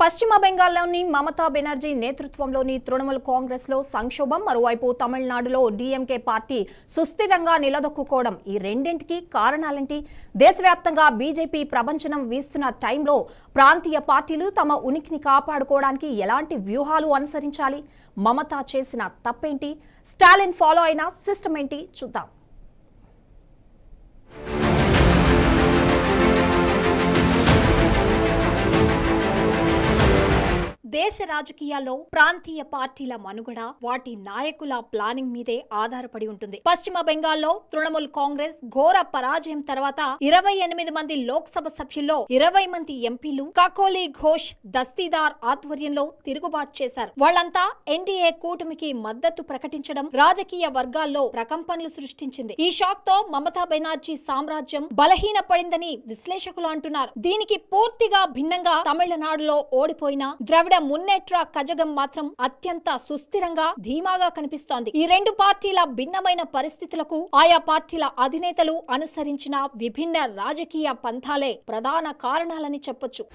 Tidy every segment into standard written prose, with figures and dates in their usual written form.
పశ్చిమ బెంగాల్లోని మమతా బెనర్జీ నేతృత్వంలోని తృణమూల్ కాంగ్రెస్లో సంక్షోభం, మరోవైపు తమిళనాడులో డీఎంకే పార్టీ సుస్థిరంగా నిలదొక్కుకోవడం, ఈ రెండింటికి కారణాలేంటి? దేశవ్యాప్తంగా బీజేపీ ప్రపంచనం వీస్తున్న టైంలో ప్రాంతీయ పార్టీలు తమ ఉనికిని కాపాడుకోవడానికి ఎలాంటి వ్యూహాలు అనుసరించాలి? మమతా చేసిన తప్పేంటి? స్టాలిన్ ఫాలో అయిన సిస్టమ్ ఏంటి? చూద్దాం. దేశ రాజకీయాల్లో ప్రాంతీయ పార్టీల మనుగడ వాటి నాయకుల ప్లానింగ్ మీదే ఆధారపడి ఉంటుంది. పశ్చిమ బెంగాల్లో తృణమూల్ కాంగ్రెస్ ఘోర పరాజయం తర్వాత 28 మంది లోక్సభ సభ్యుల్లో 20 మంది ఎంపీలు కకోలి ఘోష్ దస్తీదార్ ఆధ్వర్యంలో తిరుగుబాటు చేశారు. వాళ్లంతా ఎన్డీఏ కూటమికి మద్దతు ప్రకటించడం రాజకీయ వర్గాల్లో ప్రకంపనలు సృష్టించింది. ఈ షాక్ తో మమతా బెనర్జీ సామ్రాజ్యం బలహీనపడిందని విశ్లేషకులు అంటున్నారు. దీనికి పూర్తిగా భిన్నంగా తమిళనాడులో ఓడిపోయిన ద్రవిడ మున్నేట్ర కజగం మాత్రం అత్యంత సుస్థిరంగా ధీమాగా కనిపిస్తోంది. ఈ రెండు పార్టీల భిన్నమైన పరిస్థితులకు ఆయా పార్టీల అధినేతలు అనుసరించిన విభిన్న రాజకీయ పంథాలే ప్రధాన కారణాలని చెప్పొచ్చు.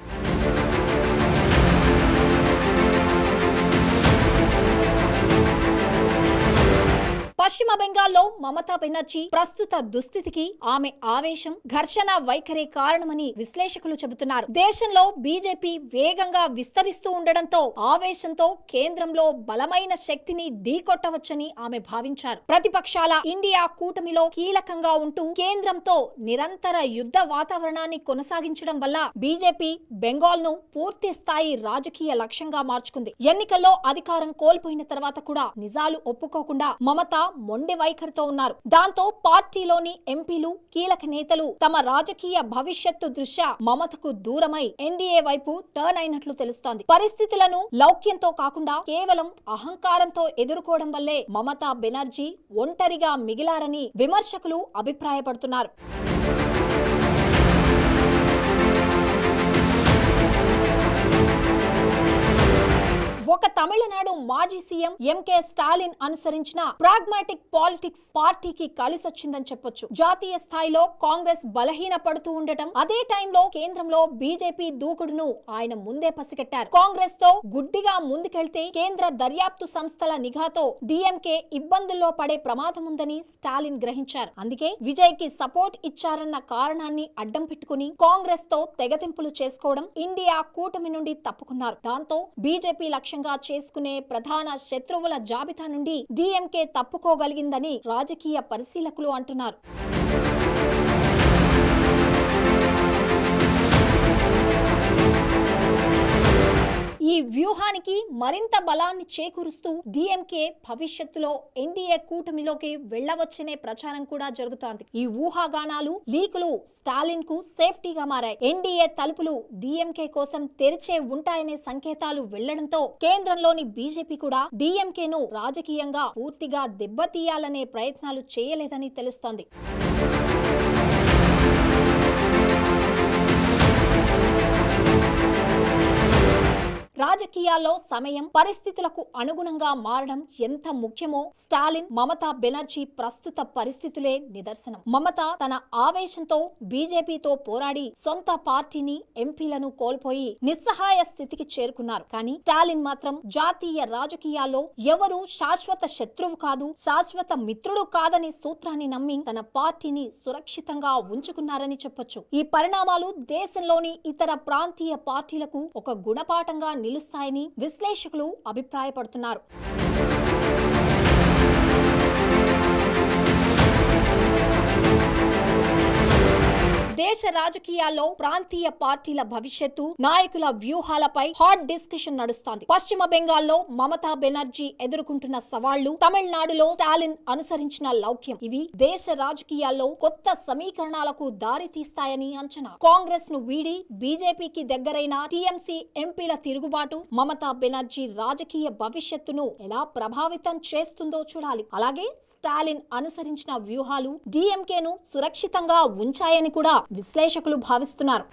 పశ్చిమ బెంగాల్లో మమతా బెనర్జీ ప్రస్తుత దుస్థితికి ఆమె ఆవేశం, ఘర్షణ వైఖరి కారణమని విశ్లేషకులు చెబుతున్నారు. దేశంలో బీజేపీ వేగంగా విస్తరిస్తూ ఉండడంతో ఆవేశంతో కేంద్రంలో బలమైన శక్తిని ఢీకొట్టవచ్చని ఆమె భావించారు. ప్రతిపక్షాల ఇండియా కూటమిలో కీలకంగా ఉంటూ కేంద్రంతో నిరంతర యుద్ధ వాతావరణాన్ని కొనసాగించడం వల్ల బీజేపీ బెంగాల్ ను పూర్తి స్థాయి రాజకీయ లక్ష్యంగా మార్చుకుంది. ఎన్నికల్లో అధికారం కోల్పోయిన తర్వాత కూడా నిజాలు ఒప్పుకోకుండా మమతా మొండి వైఖరితో ఉన్నారు. దాంతో పార్టీలోని ఎంపీలు, కీలక నేతలు తమ రాజకీయ భవిష్యత్తు దృష్ట్యా మమతకు దూరమై ఎన్డీఏ వైపు టర్న్ అయినట్లు తెలుస్తోంది. పరిస్థితులను లౌక్యంతో కాకుండా కేవలం అహంకారంతో ఎదుర్కోవడం వల్లే మమతా బెనర్జీ ఒంటరిగా మిగిలారని విమర్శకులు అభిప్రాయపడుతున్నారు. ఒక తమిళనాడు మాజీ సీఎం ఎంకే స్టాలిన్ అనుసరించిన ప్రాగ్మాటిక్ పాలిటిక్స్ పార్టీకి కలిసొచ్చిందని చెప్పొచ్చు. జాతీయ స్థాయిలో కాంగ్రెస్ బలహీన పడుతూ ఉండటం, అదే టైంలో కేంద్రంలో బీజేపీ దూకుడును ఆయన ముందే పసిగట్టారు. కాంగ్రెస్ తో గుడ్డిగా ముందుకెళ్తే కేంద్ర దర్యాప్తు సంస్థల నిఘాతో డీఎంకే ఇబ్బందుల్లో పడే ప్రమాదం ఉందని స్టాలిన్ గ్రహించారు. అందుకే విజయ్ కి సపోర్ట్ ఇచ్చారన్న కారణాన్ని అడ్డం పెట్టుకుని కాంగ్రెస్ తో తెగతింపులు చేసుకోవడం, ఇండియా కూటమి నుండి తప్పుకున్నారు. దాంతో బీజేపీ లక్ష్యం చేసుకునే ప్రధాన శత్రువుల జాబితా నుండి డీఎంకే తప్పుకోగలిగిందని రాజకీయ పరిశీలకులు అంటున్నారు. ఈ వ్యూహానికి మరింత బలాన్ని చేకూరుస్తూ డీఎంకే భవిష్యత్తులో ఎన్డీఏ కూటమిలోకి వెళ్లవచ్చనే ప్రచారం కూడా జరుగుతోంది. ఈ ఊహాగానాలు, లీకులు స్టాలిన్ కు సేఫ్టీగా మారాయి. ఎన్డీఏ తలుపులు డీఎంకే కోసం తెరిచే ఉంటాయనే సంకేతాలు వెళ్లడంతో కేంద్రంలోని బీజేపీ కూడా డీఎంకేను రాజకీయంగా పూర్తిగా దెబ్బతీయాలనే ప్రయత్నాలు చేయలేదని తెలుస్తోంది. రాజకీయాల్లో సమయం, పరిస్థితులకు అనుగుణంగా మారడం ఎంత ముఖ్యమో స్టాలిన్, మమతా బెనర్జీ ప్రస్తుత పరిస్థితులే నిదర్శనం. మమత తన ఆవేశంతో బీజేపీతో పోరాడి సొంత పార్టీని, ఎంపీలను కోల్పోయి నిస్సహాయ స్థితికి చేరుకున్నారు. కానీ స్టాలిన్ మాత్రం జాతీయ రాజకీయాల్లో ఎవరు శాశ్వత శత్రువు కాదు, శాశ్వత మిత్రుడు కాదనే సూత్రాన్ని నమ్మి తన పార్టీని సురక్షితంగా ఉంచుకున్నారని చెప్పొచ్చు. ఈ పరిణామాలు దేశంలోని ఇతర ప్రాంతీయ పార్టీలకు ఒక గుణపాఠంగా నిలుస్తాయని విశ్లేషకులు అభిప్రాయపడుతున్నారు. దేశ రాజకీయాల్లో ప్రాంతీయ పార్టీల భవిష్యత్తు, నాయకుల వ్యూహాలపై హాట్ డిస్కషన్ నడుస్తోంది. పశ్చిమ బెంగాల్లో మమతా బెనర్జీ ఎదుర్కొంటున్న సవాళ్లు, తమిళనాడులో స్టాలిన్ అనుసరించిన లౌక్యం, ఇవి దేశ రాజకీయాల్లో కొత్త సమీకరణాలకు దారి తీస్తాయని అంచనా. కాంగ్రెస్ ను వీడి బీజేపీకి దగ్గరైన టీఎంసీ ఎంపీల తిరుగుబాటు మమతా బెనర్జీ రాజకీయ భవిష్యత్తును ఎలా ప్రభావితం చేస్తుందో చూడాలి. అలాగే స్టాలిన్ అనుసరించిన వ్యూహాలు డీఎంకేను సురక్షితంగా ఉంచాయని కూడా విశ్లేషకులు భావిస్తున్నారు.